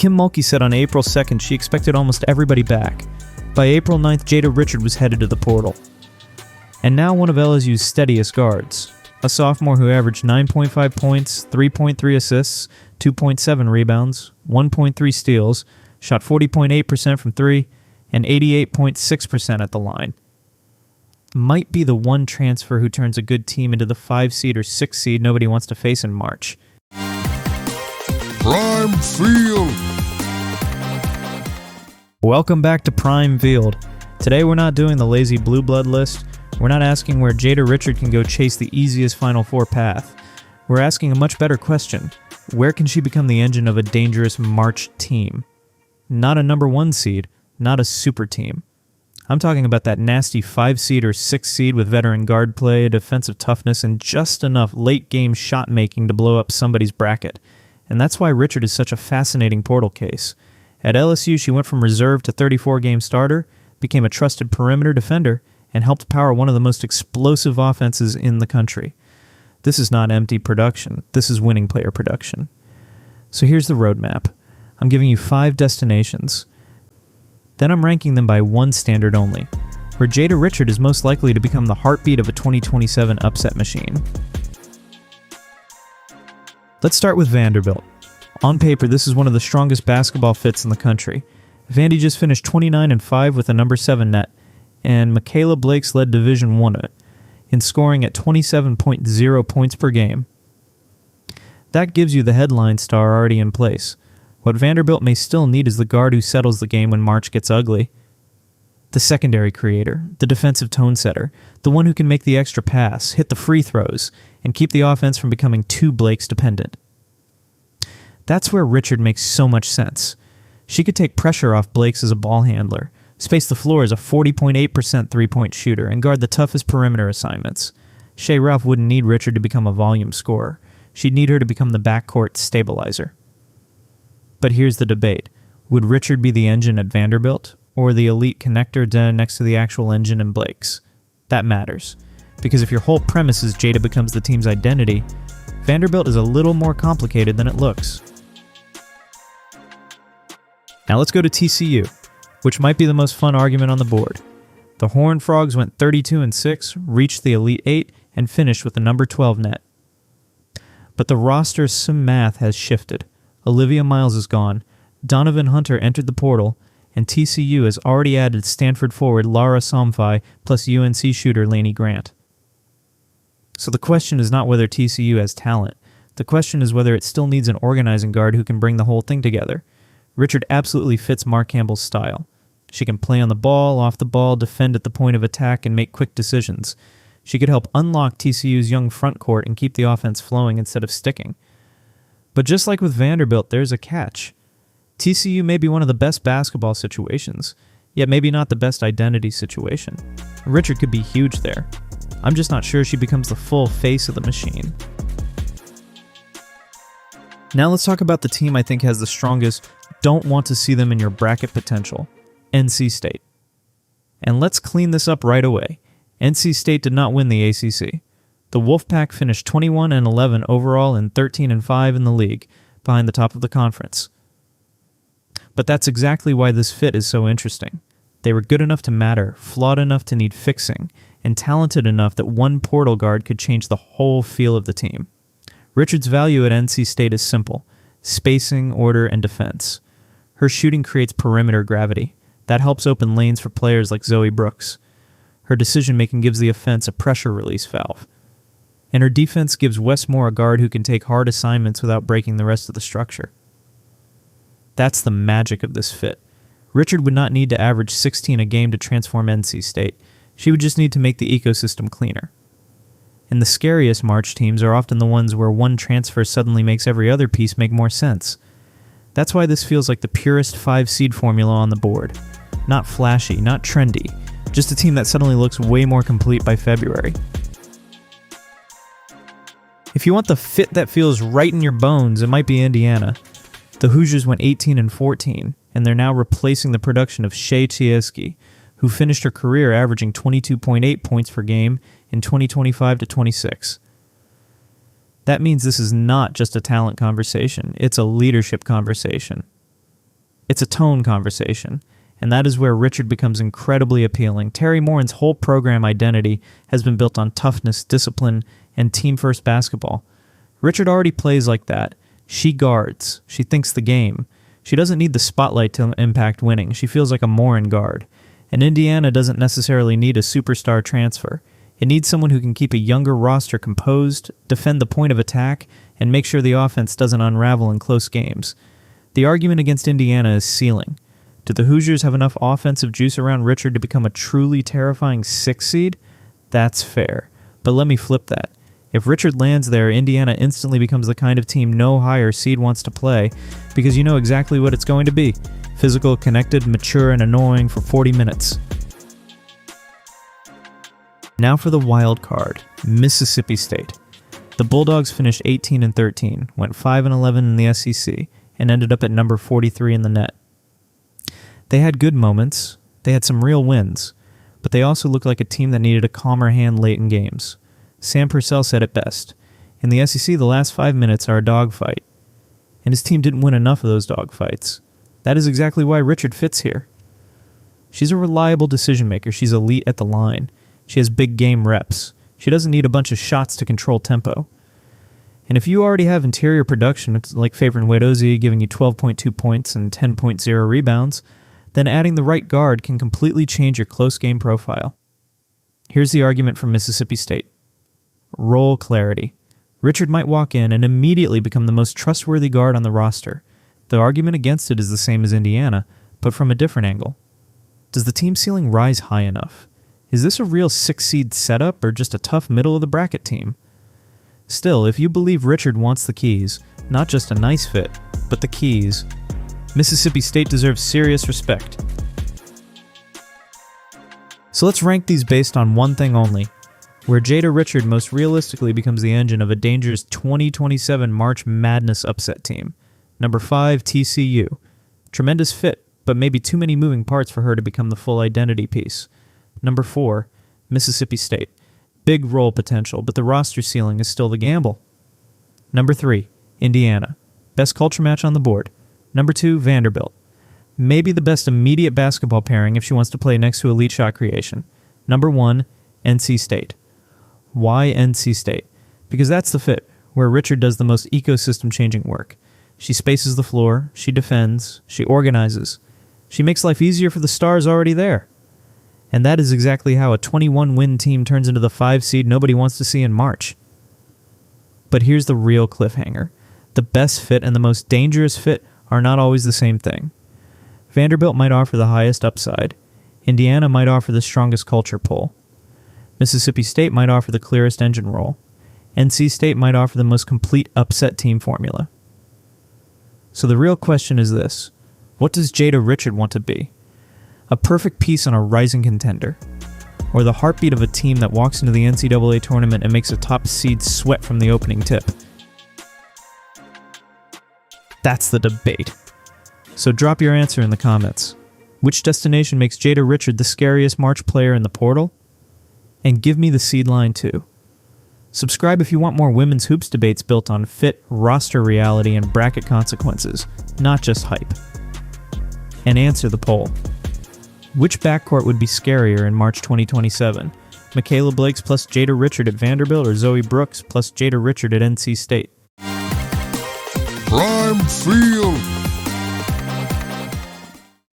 Kim Mulkey said on April 2nd she expected almost everybody back. By April 9th, Jada Richard was headed to the portal. And now one of LSU's steadiest guards, a sophomore who averaged 9.5 points, 3.3 assists, 2.7 rebounds, 1.3 steals, shot 40.8% from three, and 88.6% at the line. Might be the one transfer who turns a good team into the 5 seed or 6 seed nobody wants to face in March. Prime Field. Welcome back to Prime Field. Today we're not doing the lazy blue blood list. We're not asking where Jada Richard can go chase the easiest Final Four path. We're asking a much better question. Where can she become the engine of a dangerous March team? Not a number 1 seed, not a super team. I'm talking about that nasty 5 seed or 6 seed with veteran guard play, defensive toughness, and just enough late-game shot-making to blow up somebody's bracket. And that's why Richard is such a fascinating portal case. At LSU, she went from reserve to 34-game starter, became a trusted perimeter defender, and helped power one of the most explosive offenses in the country. This is not empty production. This is winning player production. So here's the roadmap. I'm giving you 5 destinations. Then I'm ranking them by one standard only, where Jada Richard is most likely to become the heartbeat of a 2027 upset machine. Let's start with Vanderbilt. On paper, this is one of the strongest basketball fits in the country. Vandy just finished 29-5 with a number 7 net, and Michaela Blake's led Division I in scoring at 27.0 points per game. That gives you the headline star already in place. What Vanderbilt may still need is the guard who settles the game when March gets ugly. The secondary creator, the defensive tone setter, the one who can make the extra pass, hit the free throws, and keep the offense from becoming too Blake's dependent. That's where Richard makes so much sense. She could take pressure off Blake's as a ball handler, space the floor as a 40.8% three-point shooter, and guard the toughest perimeter assignments. Shea Ralph wouldn't need Richard to become a volume scorer. She'd need her to become the backcourt stabilizer. But here's the debate. Would Richard be the engine at Vanderbilt, or the elite connector next to the actual engine in Blake's? That matters. Because if your whole premise is Jada becomes the team's identity, Vanderbilt is a little more complicated than it looks. Now let's go to TCU, which might be the most fun argument on the board. The Horned Frogs went 32-6, reached the Elite 8, and finished with the number 12 net. But the roster's math has shifted. Olivia Miles is gone, Donovan Hunter entered the portal, and TCU has already added Stanford forward Lara Somfai plus UNC shooter Laney Grant. So the question is not whether TCU has talent. The question is whether it still needs an organizing guard who can bring the whole thing together. Richard absolutely fits Mark Campbell's style. She can play on the ball, off the ball, defend at the point of attack, and make quick decisions. She could help unlock TCU's young front court and keep the offense flowing instead of sticking. But just like with Vanderbilt, there's a catch. TCU may be one of the best basketball situations, yet maybe not the best identity situation. Richard could be huge there. I'm just not sure she becomes the full face of the machine. Now let's talk about the team I think has the strongest, don't want to see them in your bracket potential, NC State. And let's clean this up right away. NC State did not win the ACC. The Wolfpack finished 21-11 overall and 13-5 in the league, behind the top of the conference. But that's exactly why this fit is so interesting. They were good enough to matter, flawed enough to need fixing, and talented enough that one portal guard could change the whole feel of the team. Richard's value at NC State is simple: spacing, order, and defense. Her shooting creates perimeter gravity. That helps open lanes for players like Zoe Brooks. Her decision-making gives the offense a pressure release valve. And her defense gives Wes Moore a guard who can take hard assignments without breaking the rest of the structure. That's the magic of this fit. Richard would not need to average 16 a game to transform NC State. She would just need to make the ecosystem cleaner. And the scariest March teams are often the ones where one transfer suddenly makes every other piece make more sense. That's why this feels like the purest 5-seed formula on the board. Not flashy, not trendy, just a team that suddenly looks way more complete by February. If you want the fit that feels right in your bones, it might be Indiana. The Hoosiers went 18-14, and they're now replacing the production of Shea Chieski, who finished her career averaging 22.8 points per game in 2025-26. That means this is not just a talent conversation, it's a leadership conversation. It's a tone conversation, and that is where Richard becomes incredibly appealing. Terry Morin's whole program identity has been built on toughness, discipline, and team-first basketball. Richard already plays like that. She guards. She thinks the game. She doesn't need the spotlight to impact winning. She feels like a Morin guard. And Indiana doesn't necessarily need a superstar transfer. It needs someone who can keep a younger roster composed, defend the point of attack, and make sure the offense doesn't unravel in close games. The argument against Indiana is ceiling. Do the Hoosiers have enough offensive juice around Richard to become a truly terrifying 6th seed? That's fair. But let me flip that. If Richard lands there, Indiana instantly becomes the kind of team no higher seed wants to play, because you know exactly what it's going to be. Physical, connected, mature, and annoying for 40 minutes. Now for the wild card, Mississippi State. The Bulldogs finished 18-13, went 5-11 in the SEC, and ended up at number 43 in the net. They had good moments, they had some real wins, but they also looked like a team that needed a calmer hand late in games. Sam Purcell said it best. In the SEC, the last 5 minutes are a dogfight, and his team didn't win enough of those dogfights. That is exactly why Richard fits here. She's a reliable decision maker. She's elite at the line. She has big game reps. She doesn't need a bunch of shots to control tempo. And if you already have interior production, like Favorite Nwedozie giving you 12.2 points and 10.0 rebounds, then adding the right guard can completely change your close game profile. Here's the argument from Mississippi State. Role clarity. Richard might walk in and immediately become the most trustworthy guard on the roster. The argument against it is the same as Indiana, but from a different angle. Does the team ceiling rise high enough? Is this a real 6-seed setup or just a tough middle-of-the-bracket team? Still, if you believe Richard wants the keys, not just a nice fit, but the keys, Mississippi State deserves serious respect. So let's rank these based on one thing only, where Jada Richard most realistically becomes the engine of a dangerous 2027 March Madness upset team. Number 5, TCU. Tremendous fit, but maybe too many moving parts for her to become the full identity piece. Number 4, Mississippi State. Big role potential, but the roster ceiling is still the gamble. Number 3, Indiana. Best culture match on the board. Number 2, Vanderbilt. Maybe the best immediate basketball pairing if she wants to play next to elite shot creation. Number 1, NC State. Why NC State? Because that's the fit, where Richard does the most ecosystem-changing work. She spaces the floor, she defends, she organizes. She makes life easier for the stars already there. And that is exactly how a 21-win team turns into the 5 seed nobody wants to see in March. But here's the real cliffhanger. The best fit and the most dangerous fit are not always the same thing. Vanderbilt might offer the highest upside. Indiana might offer the strongest culture pull. Mississippi State might offer the clearest engine roll. NC State might offer the most complete upset team formula. So the real question is this. What does Jada Richard want to be? A perfect piece on a rising contender? Or the heartbeat of a team that walks into the NCAA tournament and makes a top seed sweat from the opening tip? That's the debate. So drop your answer in the comments. Which destination makes Jada Richard the scariest March player in the portal? And give me the seed line too. Subscribe if you want more women's hoops debates built on fit, roster reality, and bracket consequences, not just hype. And answer the poll. Which backcourt would be scarier in March 2027? Michaela Blakes plus Jada Richard at Vanderbilt or Zoe Brooks plus Jada Richard at NC State? Prime Field